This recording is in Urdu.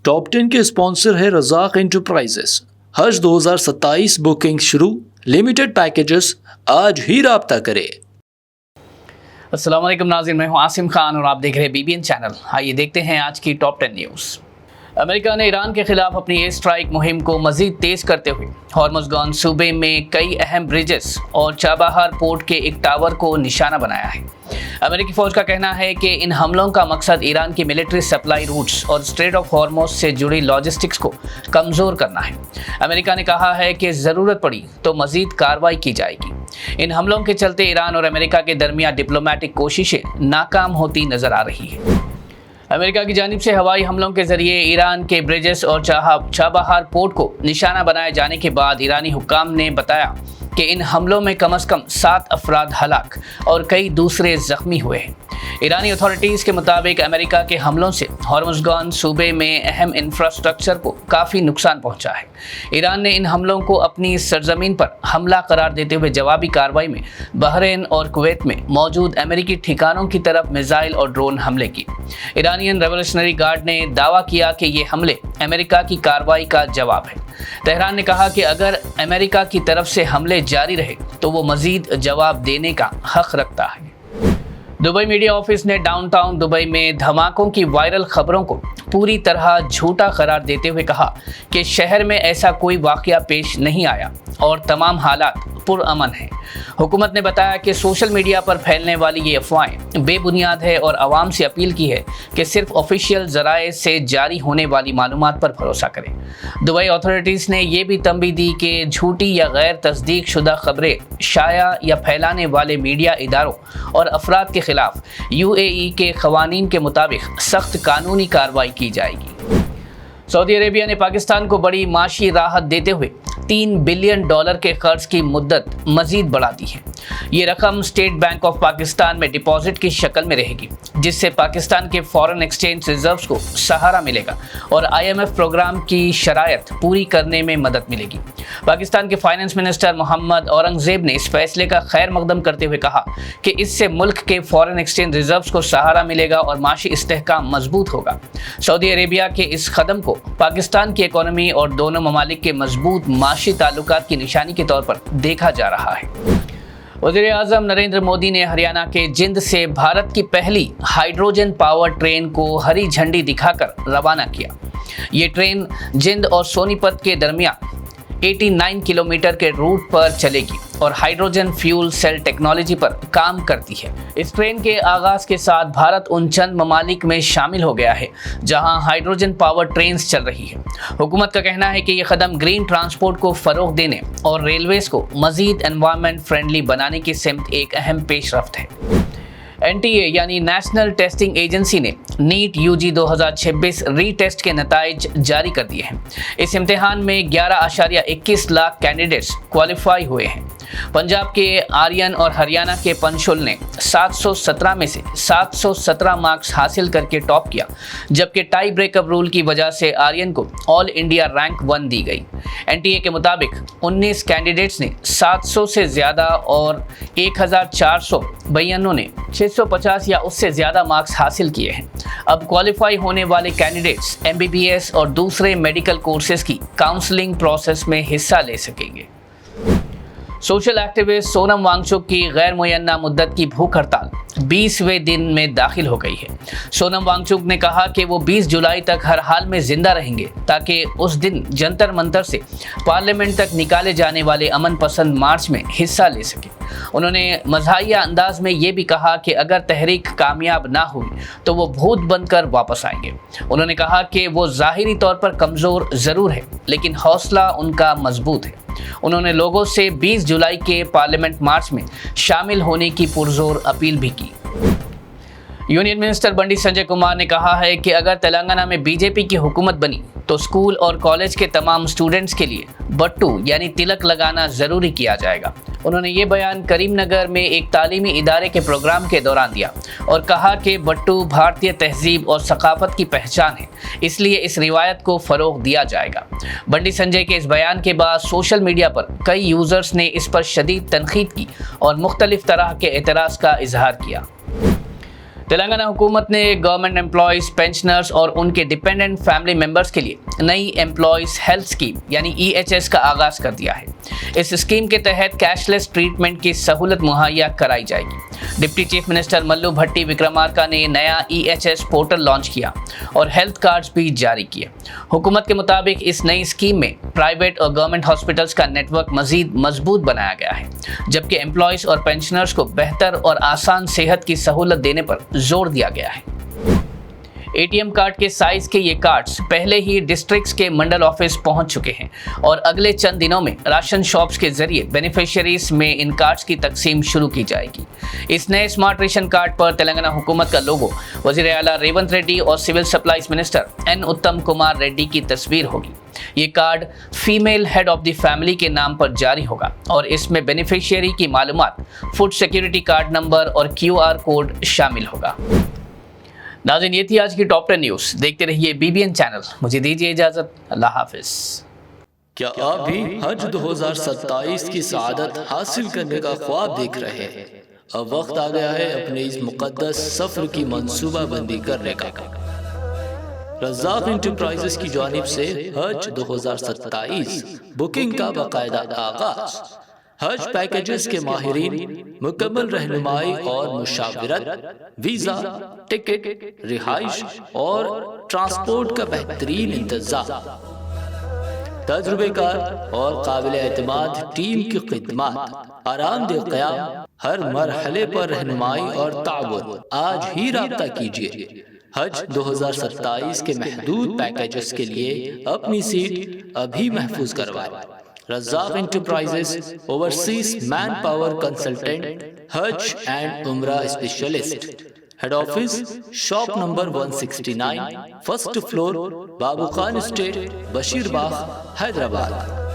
ٹاپ 10 کے اسپانسر ہے رزاق انٹرپرائزز۔ حج 2027 بکنگ شروع، لمیٹڈ پیکیجز، آج ہی رابطہ کرے۔ السلام علیکم ناظرین، میں ہوں عاصم خان اور آپ دیکھ رہے ہیں BBN چینل۔ آئیے دیکھتے ہیں آج کی ٹاپ 10 نیوز۔ امریکہ نے ایران کے خلاف اپنی ایئر اسٹرائیک مہم کو مزید تیز کرتے ہوئے ہارمزگان صوبے میں کئی اہم برجز اور چابہار پورٹ کے ایک ٹاور کو نشانہ بنایا ہے۔ امریکی فوج کا کہنا ہے کہ ان حملوں کا مقصد ایران کی ملٹری سپلائی روٹس اور اسٹریٹ آف ہارموز سے جڑی لاجسٹکس کو کمزور کرنا ہے۔ امریکہ نے کہا ہے کہ ضرورت پڑی تو مزید کارروائی کی جائے گی۔ ان حملوں کے چلتے ایران اور امریکہ کے درمیان ڈپلومیٹک کوششیں ناکام ہوتی نظر آ رہی ہیں۔ امریکہ کی جانب سے ہوائی حملوں کے ذریعے ایران کے برجز اور چابہار پورٹ کو نشانہ بنائے جانے کے بعد ایرانی حکام نے بتایا کہ ان حملوں میں کم از کم 7 افراد ہلاک اور کئی دوسرے زخمی ہوئے ہیں۔ ایرانی اتھارٹیز کے مطابق امریکہ کے حملوں سے ہارمزگان صوبے میں اہم انفراسٹرکچر کو کافی نقصان پہنچا ہے۔ ایران نے ان حملوں کو اپنی سرزمین پر حملہ قرار دیتے ہوئے جوابی کارروائی میں بحرین اور کویت میں موجود امریکی ٹھکانوں کی طرف میزائل اور ڈرون حملے کی۔ ایرانین ریولیوشنری گارڈ نے دعویٰ کیا کہ یہ حملے امریکہ کی کارروائی کا جواب ہے۔ تہران نے کہا کہ اگر امریکہ کی طرف سے حملے جاری رہے تو وہ مزید جواب دینے کا حق رکھتا ہے۔ دبئی میڈیا آفس نے ڈاؤن ٹاؤن دبئی میں دھماکوں کی وائرل خبروں کو پوری طرح جھوٹا قرار دیتے ہوئے کہا کہ شہر میں ایسا کوئی واقعہ پیش نہیں آیا اور تمام حالات پرامن ہیں۔ حکومت نے بتایا کہ سوشل میڈیا پر پھیلنے والی یہ افواہیں بے بنیاد ہے اور عوام سے اپیل کی ہے کہ صرف آفیشیل ذرائع سے جاری ہونے والی معلومات پر بھروسہ کریں۔ دبئی اتھارٹیز نے یہ بھی تنبیہ دی کہ جھوٹی یا غیر تصدیق شدہ خبریں شائع یا پھیلانے والے میڈیا اداروں اور افراد کے خلاف UAE کے قوانین کے مطابق سخت قانونی کارروائی کی جائے گی۔ سعودی عربیہ نے پاکستان کو بڑی معاشی راحت دیتے ہوئے $3 بلین کے قرض کی مدت مزید بڑھا دی ہے۔ یہ رقم اسٹیٹ بینک آف پاکستان میں ڈپازٹ کی شکل میں رہے گی، جس سے پاکستان کے فارن ایکسچینج ریزروز کو سہارا ملے گا اور IMF پروگرام کی شرائط پوری کرنے میں مدد ملے گی۔ پاکستان کے فائنانس منسٹر محمد اورنگزیب نے اس فیصلے کا خیر مقدم کرتے ہوئے کہا کہ اس سے ملک کے فارن ایکسچینج ریزروز کو سہارا ملے گا اور معاشی استحکام مضبوط ہوگا۔ سعودی عربیہ کے اس قدم کو پاکستان کی اکانومی اور دونوں ممالک کے مضبوط معاشی تعلقات کی نشانی کے طور پر دیکھا جا رہا ہے۔ وزیر اعظم نریندر مودی نے ہریانہ کے جند سے بھارت کی پہلی ہائیڈروجن پاور ٹرین کو ہری جھنڈی دکھا کر روانہ کیا۔ یہ ٹرین جند اور سونی پت کے درمیان 89 کلومیٹر کے روٹ پر چلے گی اور ہائیڈروجن فیول سیل ٹیکنالوجی پر کام کرتی ہے۔ اس ٹرین کے آغاز کے ساتھ بھارت ان چند ممالک میں شامل ہو گیا ہے جہاں ہائیڈروجن پاور ٹرینز چل رہی ہے۔ حکومت کا کہنا ہے کہ یہ قدم گرین ٹرانسپورٹ کو فروغ دینے اور ریلویز کو مزید انوائرمنٹ فرینڈلی بنانے کی سمت ایک اہم پیش رفت ہے۔ NTA یعنی نیشنل ٹیسٹنگ ایجنسی نے نیٹ UG 2026 ری ٹیسٹ کے نتائج جاری کر دیے ہیں۔ اس امتحان میں 11.21 لاکھ کینڈیڈیٹس کوالیفائی ہوئے ہیں۔ پنجاب کے آرین اور ہریانہ کے پنشول نے 717 میں سے 717 مارکس حاصل کر کے ٹاپ کیا، جبکہ ٹائی بریک اپ رول کی وجہ سے آرین کو آل انڈیا رینک 1 دی گئی۔ NTA کے مطابق 19 کینڈیڈیٹس نے 700 سے زیادہ اور 1492 نے 650 یا اس سے زیادہ مارکس حاصل کیے ہیں۔ اب کوالیفائی ہونے والے کینڈیڈیٹس MBBS اور دوسرے میڈیکل کورسز کی کاؤنسلنگ پروسیس میں حصہ لے سکیں گے۔ سوشل ایکٹیوسٹ سونم وانگچک کی غیر معینہ مدت کی بھوک ہڑتال 20ویں دن میں داخل ہو گئی ہے۔ سونم وانگچک نے کہا کہ وہ 20 جولائی تک ہر حال میں زندہ رہیں گے تاکہ اس دن جنتر منتر سے پارلیمنٹ تک نکالے جانے والے امن پسند مارچ میں حصہ لے سکیں۔ انہوں نے مزاحیہ انداز میں یہ بھی کہا کہ اگر تحریک کامیاب نہ ہوئی تو وہ بھوت بن کر واپس آئیں گے۔ انہوں نے کہا کہ وہ ظاہری طور پر کمزور ضرور ہے لیکن حوصلہ ان کا مضبوط ہے۔ انہوں نے لوگوں سے 20 جولائی کے پارلیمنٹ مارچ میں شامل ہونے کی پرزور اپیل بھی کی۔ یونین منسٹر بنڈی سنجے کمار نے کہا ہے کہ اگر تلنگانہ میں BJP کی حکومت بنی تو اسکول اور کالج کے تمام اسٹوڈنٹس کے لیے بٹو یعنی تلک لگانا ضروری کیا جائے گا۔ انہوں نے یہ بیان کریم نگر میں ایک تعلیمی ادارے کے پروگرام کے دوران دیا اور کہا کہ بٹو بھارتیہ تہذیب اور ثقافت کی پہچان ہے، اس لیے اس روایت کو فروغ دیا جائے گا۔ بنڈی سنجے کے اس بیان کے بعد سوشل میڈیا پر کئی یوزرز نے اس پر شدید تنقید کی اور مختلف طرح کے اعتراض کا اظہار کیا۔ تلنگانہ حکومت نے گورنمنٹ امپلائیز، پینشنرز اور ان کے ڈپینڈنٹ فیملی ممبرز کے لیے نئی امپلائیز ہیلتھ اسکیم یعنی EHS کا آغاز کر دیا ہے۔ اس اسکیم کے تحت کیش لیس ٹریٹمنٹ کی سہولت مہیا کرائی جائے گی۔ ڈپٹی چیف منسٹر ملو بھٹی وکرمارکا نے نیا EHS پورٹل لانچ کیا اور ہیلتھ کارڈز بھی جاری کیے۔ حکومت کے مطابق اس نئی اسکیم میں پرائیویٹ اور گورنمنٹ ہاسپٹلز کا نیٹ ورک مزید مضبوط بنایا گیا ہے، جبکہ امپلائیز اور پینشنرز کو بہتر اور آسان صحت کی سہولت دینے پر زور دیا گیا ہے۔ ATM کارڈ کے سائز کے یہ کارڈز پہلے ہی ڈسٹرکٹس کے منڈل آفس پہنچ چکے ہیں اور اگلے چند دنوں میں راشن شاپس کے ذریعے بینیفیشریز میں ان کارڈز کی تقسیم شروع کی جائے گی۔ اس نئے اسمارٹ ریشن کارڈ پر تلنگانہ حکومت کا لوگو، وزیر اعلیٰ ریونت ریڈی اور civil supplies minister N Uttam Kumar Reddy کی تصویر ہوگی۔ یہ card female head of the family کے نام پر جاری ہوگا اور اس میں بینیفیشری کی معلومات، فوڈ سیکیورٹی کارڈ نمبر اور QR کوڈ شامل ہوگا۔ ناظرین، یہ تھی آج کی ٹاپ 10 نیوز۔ دیکھتے رہیے BBN چینل۔ مجھے دیجیے اجازت، اللہ حافظ۔ کیا آپ بھی حج 2027 کی سعادت حاصل کرنے کا خواب دیکھ رہے ہیں؟ اب وقت آ گیا ہے اپنے اس مقدس سفر کی منصوبہ بندی کرنے کا۔ رزاق انٹرپرائزز کی جانب سے حج 2027 بکنگ کا باقاعدہ آغاز۔ حج پیکیجز کے ماہرین مکمل رہنمائی اور مشاورت، ویزا، ٹکٹ، رہائش اور ٹرانسپورٹ کا بہترین انتظام، تجربے کار اور قابل اعتماد ٹیم کی خدمات، آرام دہ قیام، ہر مرحلے پر رہنمائی اور تعاون۔ آج ہی رابطہ کیجیے۔ حج 2027 کے محدود پیکیجز کے لیے اپنی سیٹ ابھی محفوظ کروائیں۔ Razzaq enterprises, overseas manpower consultant, حج اینڈ عمرہ specialist. Head office shop number 169، first floor, Babu Khan estate, Bashir Bagh, Hyderabad.